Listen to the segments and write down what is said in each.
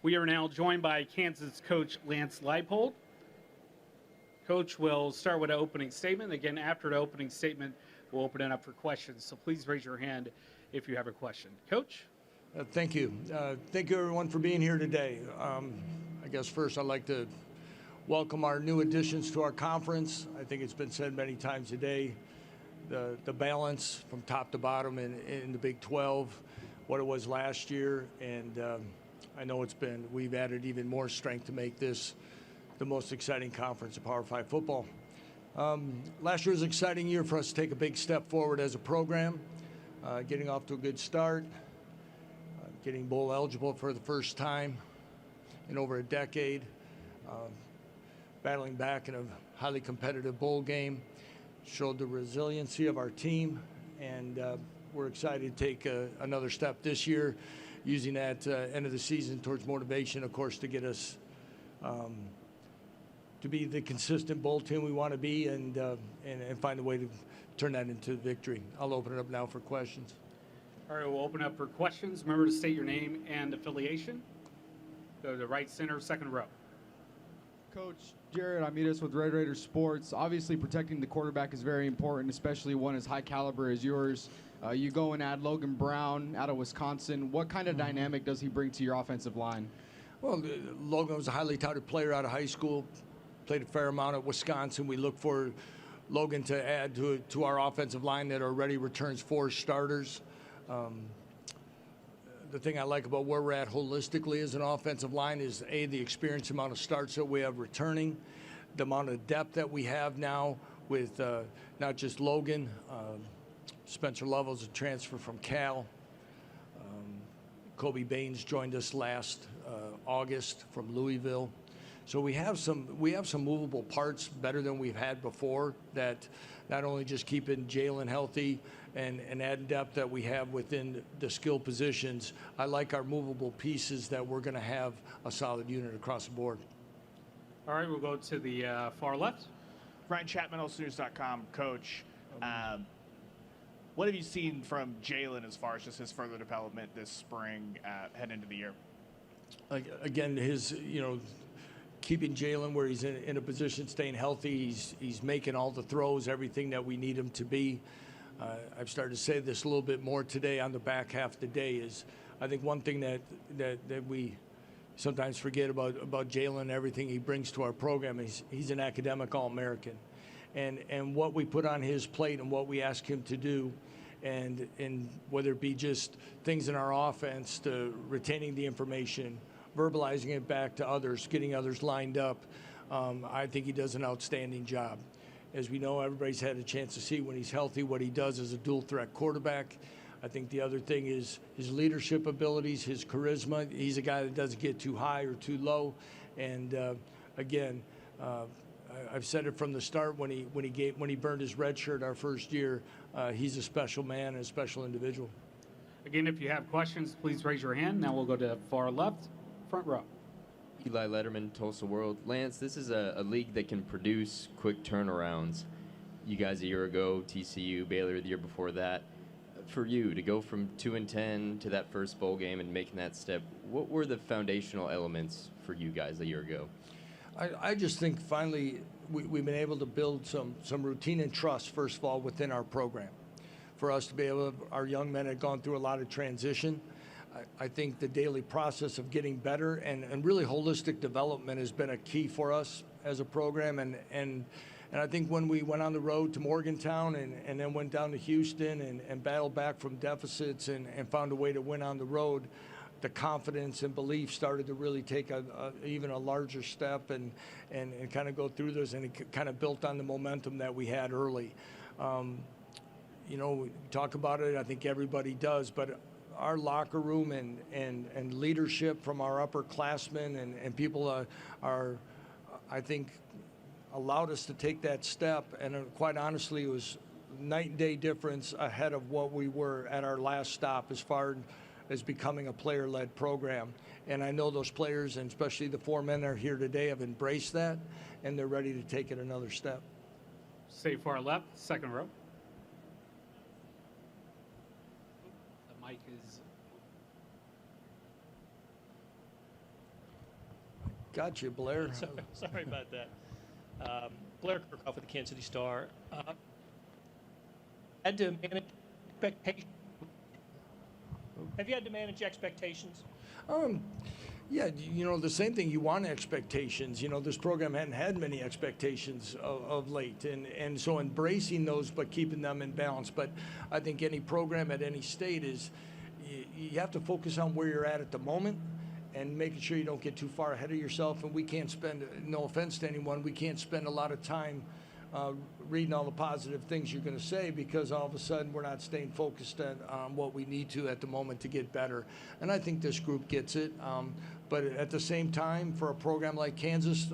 We are now joined by Kansas coach Lance Leipold. Coach will start with an opening statement. Again, after the opening statement, we'll open it up for questions. So please raise your hand if you have a question. Coach? Thank you. Thank you, everyone, for being here today. I guess first I'd like to welcome our new additions to our conference. I think it's been said many times today, the balance from top to bottom in the Big 12, what it was last year, and I know we've added even more strength to make this the most exciting conference of Power 5 football. Last year was an exciting year for us to take a big step forward as a program, getting off to a good start, getting bowl eligible for the first time in over a decade, battling back in a highly competitive bowl game, showed the resiliency of our team, and we're excited to take another step this year, using that end of the season towards motivation, of course, to get us to be the consistent bowl team we want to be and find a way to turn that into victory. I'll open it up now for questions. All right, we'll open up for questions. Remember to state your name and affiliation. Go to the right center, second row. Coach Jared Amidas with Red Raider Sports. Obviously, protecting the quarterback is very important, especially one as high caliber as yours. You go and add Logan Brown out of Wisconsin. What kind of dynamic does he bring to your offensive line? Well, Logan was a highly touted player out of high school, played a fair amount at Wisconsin. We look for Logan to add to our offensive line that already returns 4 starters. The thing I like about where we're at holistically as an offensive line is, A, the experience amount of starts that we have returning, the amount of depth that we have now with not just Logan, Spencer Lovell's a transfer from Cal. Kobe Baines joined us last August from Louisville. So we have some movable parts better than we've had before, that not only just keeping Jalen healthy and adding depth that we have within the skill positions. I like our movable pieces that we're going to have a solid unit across the board. All right, we'll go to the far left. Ryan Chapman, OSNews.com. Coach, what have you seen from Jalen as far as just his further development this spring, heading into the year? Again, keeping Jalen where he's in a position, staying healthy, he's making all the throws, everything that we need him to be. I've started to say this a little bit more today on the back half of the day is, I think one thing that we sometimes forget about Jalen and everything he brings to our program is he's an academic All-American. And what we put on his plate and what we ask him to do, and whether it be just things in our offense to retaining the information, verbalizing it back to others, getting others lined up, I think he does an outstanding job. As we know, everybody's had a chance to see when he's healthy what he does as a dual-threat quarterback. I think the other thing is his leadership abilities, his charisma. He's a guy that doesn't get too high or too low. And again, I've said it from the start when he burned his red shirt our first year. He's a special man and a special individual. Again, if you have questions, please raise your hand. Now we'll go to far left, front row. Eli Letterman, Tulsa World. Lance, this is a league that can produce quick turnarounds. You guys a year ago, TCU, Baylor the year before that. For you to go from 2-10 to that first bowl game and making that step, what were the foundational elements for you guys a year ago? I just think finally we've been able to build some routine and trust, first of all, within our program. For us to be able to, our young men had gone through a lot of transition. I think the daily process of getting better and really holistic development has been a key for us as a program. And I think when we went on the road to Morgantown and then went down to Houston and battled back from deficits and found a way to win on the road, the confidence and belief started to really take even a larger step and kind of go through those, and it kind of built on the momentum that we had early. We talk about it, I think everybody does, but our locker room and leadership from our upperclassmen and people are, I think, allowed us to take that step. And quite honestly, it was night and day difference ahead of what we were at our last stop as far as becoming a player-led program. And I know those players, and especially the 4 men that are here today, have embraced that, and they're ready to take it another step. Stay far left, second row. The mic is Got you, Blair. Sorry about that. Blair Kirkhoff with the Kansas City Star. Had to manage expectations. Have you had to manage expectations? Yeah, the same thing. You want expectations. This program hadn't had many expectations of late, and so embracing those, but keeping them in balance. But I think any program at any state is you have to focus on where you're at the moment, and making sure you don't get too far ahead of yourself. And we can't spend, no offense to anyone, we can't spend a lot of time reading all the positive things you're going to say, because all of a sudden we're not staying focused on what we need to at the moment to get better. And I think this group gets it. But at the same time, for a program like Kansas,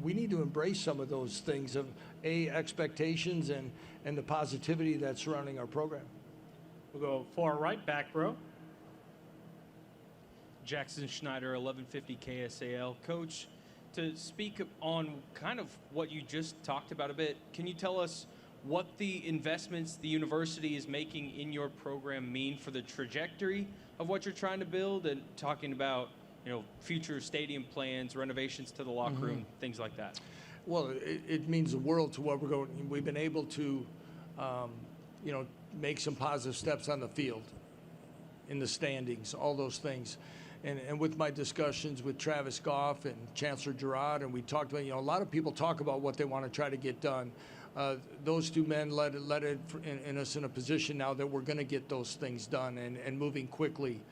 we need to embrace some of those things of expectations and the positivity that's surrounding our program. We'll go far right, back row. Jackson Schneider, 1150 KSAL. Coach, to speak on kind of what you just talked about a bit, can you tell us what the investments the university is making in your program mean for the trajectory of what you're trying to build, and talking about, future stadium plans, renovations to the locker room, things like that? Well, it means the world to what we're going. We've been able to, make some positive steps on the field, in the standings, all those things. And with my discussions with Travis Goff and Chancellor Girard, and we talked about, a lot of people talk about what they want to try to get done. Those two men led it in us in a position now that we're going to get those things done and moving quickly.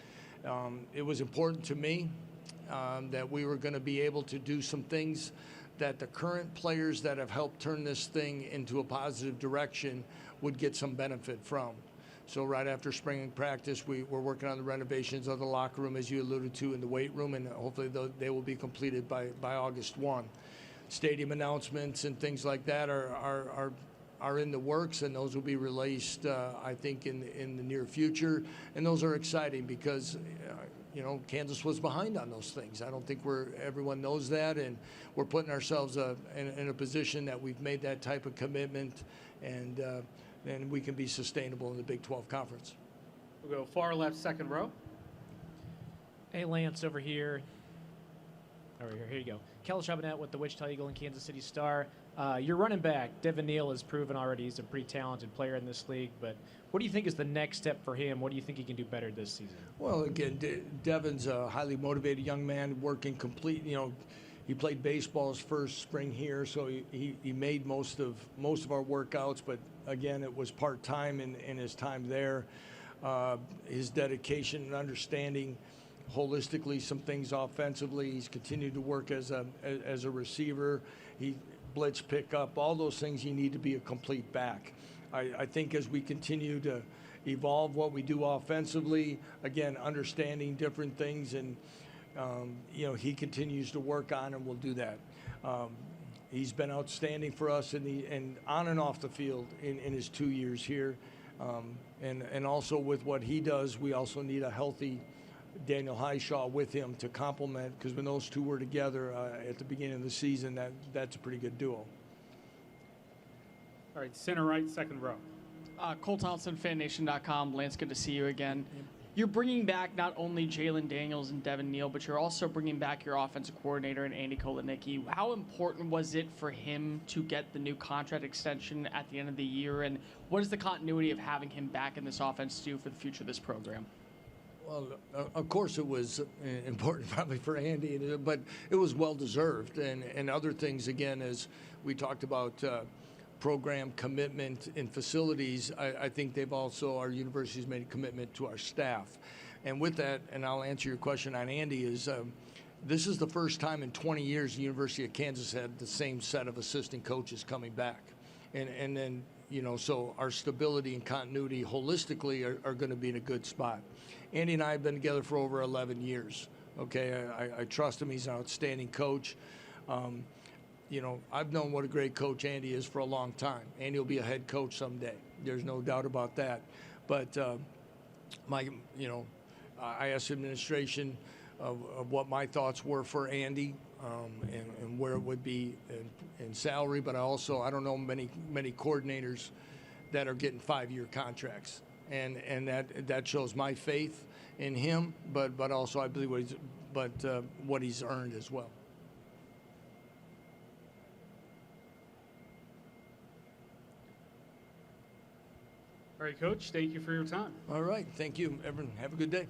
It was important to me that we were going to be able to do some things that the current players that have helped turn this thing into a positive direction would get some benefit from. So right after spring practice, we're working on the renovations of the locker room, as you alluded to, in the weight room, and hopefully they will be completed by August 1. Stadium announcements and things like that are in the works, and those will be released, I think, in the near future. And those are exciting because, Kansas was behind on those things. I don't think everyone knows that, and we're putting ourselves in a position that we've made that type of commitment, and we can be sustainable in the Big 12 Conference. We'll go far left, second row. Hey, Lance, over here. Here you go. Kel Chabanette with the Wichita Eagle and Kansas City Star. Your running back, Devin Neal, has proven already he's a pretty talented player in this league, but what do you think is the next step for him? What do you think he can do better this season? Well, again, Devin's a highly motivated young man, working complete, he played baseball his first spring here, so he made most of our workouts, but again, it was part-time in his time there. His dedication and understanding holistically some things offensively. He's continued to work as a receiver. He blitz pickup, all those things you need to be a complete back. I think as we continue to evolve what we do offensively, again, understanding different things, and he continues to work on, and we'll do that. He's been outstanding for us and on and off the field in his 2 years here. And also with what he does, we also need a healthy Daniel Highshaw with him to complement, because when those two were together at the beginning of the season, that's a pretty good duo. All right, center right, second row. Cole Thompson, FanNation.com. Lance, good to see you again. You're bringing back not only Jalen Daniels and Devin Neal, but you're also bringing back your offensive coordinator and Andy Kolenicki. How important was it for him to get the new contract extension at the end of the year, and what is the continuity of having him back in this offense do for the future of this program? Well, of course it was important probably for Andy, but it was well-deserved. And other things, again, as we talked about program commitment in facilities, I think our university's made a commitment to our staff. And with that, and I'll answer your question on Andy, is this is the first time in 20 years the University of Kansas had the same set of assistant coaches coming back. And then, so our stability and continuity holistically are going to be in a good spot. Andy and I have been together for over 11 years. Okay, I trust him. He's an outstanding coach. I've known what a great coach Andy is for a long time. Andy will be a head coach someday. There's no doubt about that. But I asked administration of what my thoughts were for Andy and where it would be in salary. But I don't know many coordinators that are getting 5-year contracts. And that shows my faith in him, but also I believe what he's but what he's earned as well. All right, Coach, thank you for your time. All right, thank you, everyone. Have a good day.